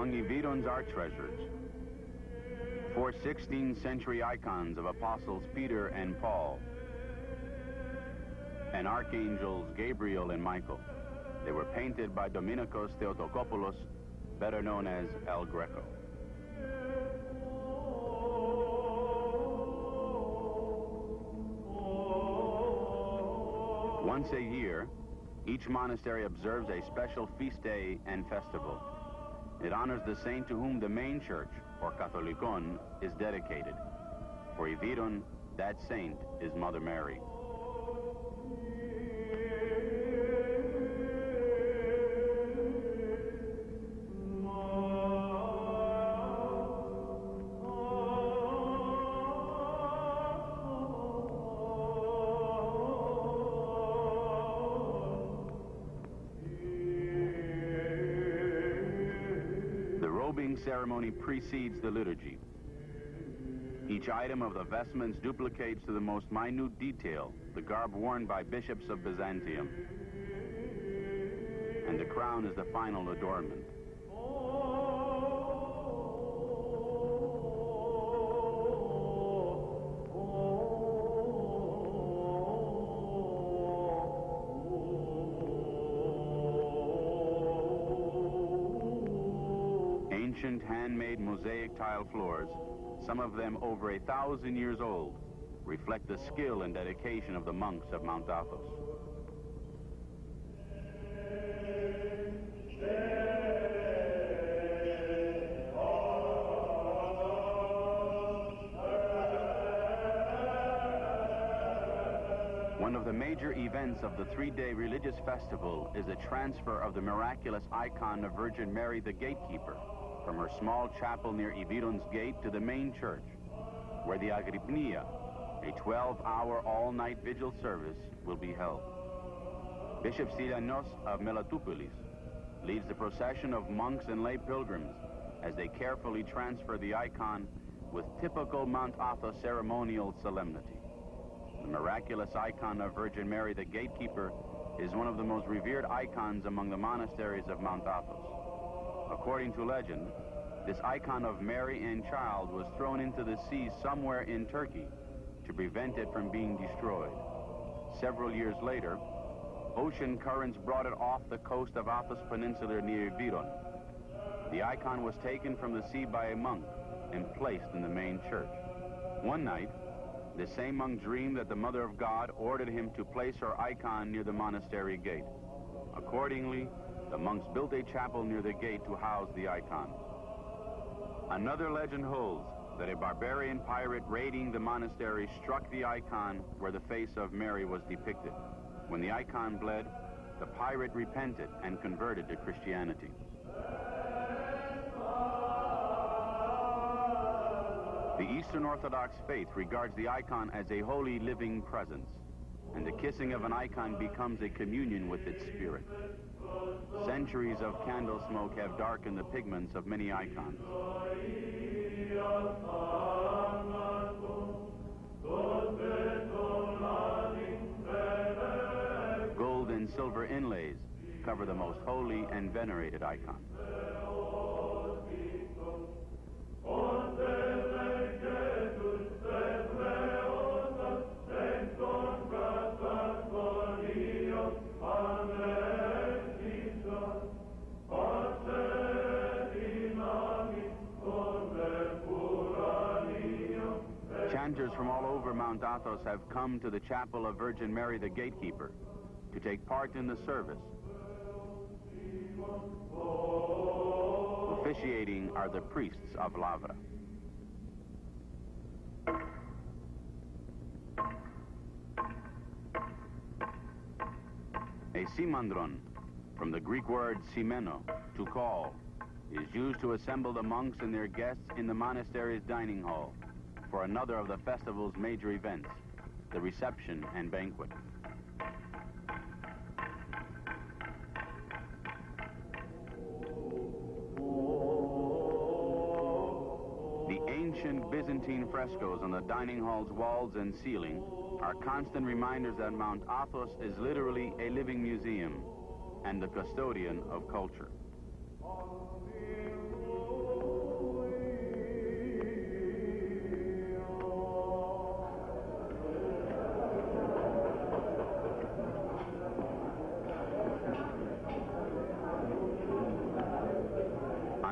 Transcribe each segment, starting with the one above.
Among Iviron's art treasures, 4 16th century icons of apostles Peter and Paul, and archangels Gabriel and Michael. They were painted by Dominikos Theotokopoulos, better known as El Greco. Once a year, each monastery observes a special feast day and festival. It honors the saint to whom the main church, or Catholicon, is dedicated. For Iviron, that saint is Mother Mary. Ceremony precedes the liturgy. Each item of the vestments duplicates to the most minute detail the garb worn by bishops of Byzantium, and the crown is the final adornment. Ancient handmade mosaic tile floors, some of them over 1,000 years old, reflect the skill and dedication of the monks of Mount Athos. One of the major events of the 3-day religious festival is the transfer of the miraculous icon of Virgin Mary, the gatekeeper, from her small chapel near Iviron's gate to the main church, where the Agrypnia, a 12-hour all-night vigil service, will be held. Bishop Stylianos of Melatoupolis leads the procession of monks and lay pilgrims as they carefully transfer the icon with typical Mount Athos ceremonial solemnity. The miraculous icon of Virgin Mary, the gatekeeper, is one of the most revered icons among the monasteries of Mount Athos. According to legend, this icon of Mary and child was thrown into the sea somewhere in Turkey to prevent it from being destroyed. Several years later, ocean currents brought it off the coast of Athos Peninsula near Iviron. The icon was taken from the sea by a monk and placed in the main church. One night, the same monk dreamed that the Mother of God ordered him to place her icon near the monastery gate. Accordingly, the monks built a chapel near the gate to house the icon. Another legend holds that a barbarian pirate raiding the monastery struck the icon where the face of Mary was depicted. When the icon bled, the pirate repented and converted to Christianity. The Eastern Orthodox faith regards the icon as a holy living presence, and the kissing of an icon becomes a communion with its spirit. Centuries of candle smoke have darkened the pigments of many icons. Gold and silver inlays cover the most holy and venerated icons. Chanters from all over Mount Athos have come to the chapel of Virgin Mary, the gatekeeper, to take part in the service. Officiating are the priests of Lavra. A simandron, from the Greek word simeno, to call, is used to assemble the monks and their guests in the monastery's dining hall for another of the festival's major events, the reception and banquet. The ancient Byzantine frescoes on the dining hall's walls and ceiling are constant reminders that Mount Athos is literally a living museum and the custodian of culture.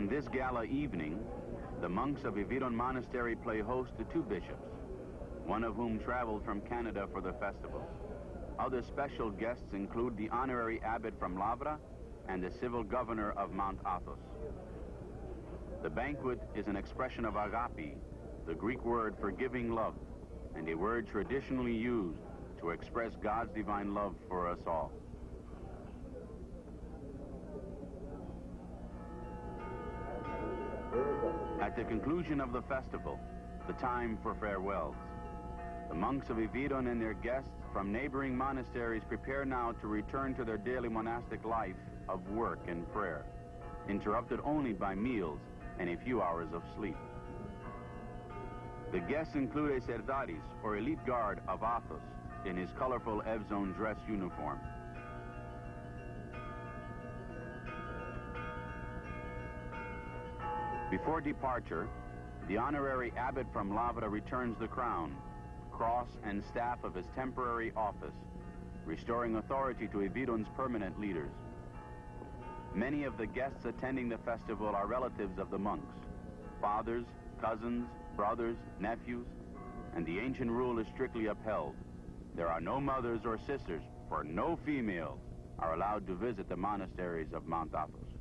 On this gala evening, the monks of Ividon Monastery play host to two bishops, one of whom traveled from Canada for the festival. Other special guests include the honorary abbot from Lavra and the civil governor of Mount Athos. The banquet is an expression of agape, the Greek word for giving love, and a word traditionally used to express God's divine love for us all. At the conclusion of the festival, the time for farewells. The monks of Ividon and their guests from neighboring monasteries prepare now to return to their daily monastic life of work and prayer, interrupted only by meals and a few hours of sleep. The guests include a Serdaris, or elite guard of Athos, in his colorful Evzone dress uniform. Before departure, the honorary abbot from Lavra returns the crown, cross, and staff of his temporary office, restoring authority to Ividon's permanent leaders. Many of the guests attending the festival are relatives of the monks, fathers, cousins, brothers, nephews, and the ancient rule is strictly upheld. There are no mothers or sisters, for no females are allowed to visit the monasteries of Mount Athos.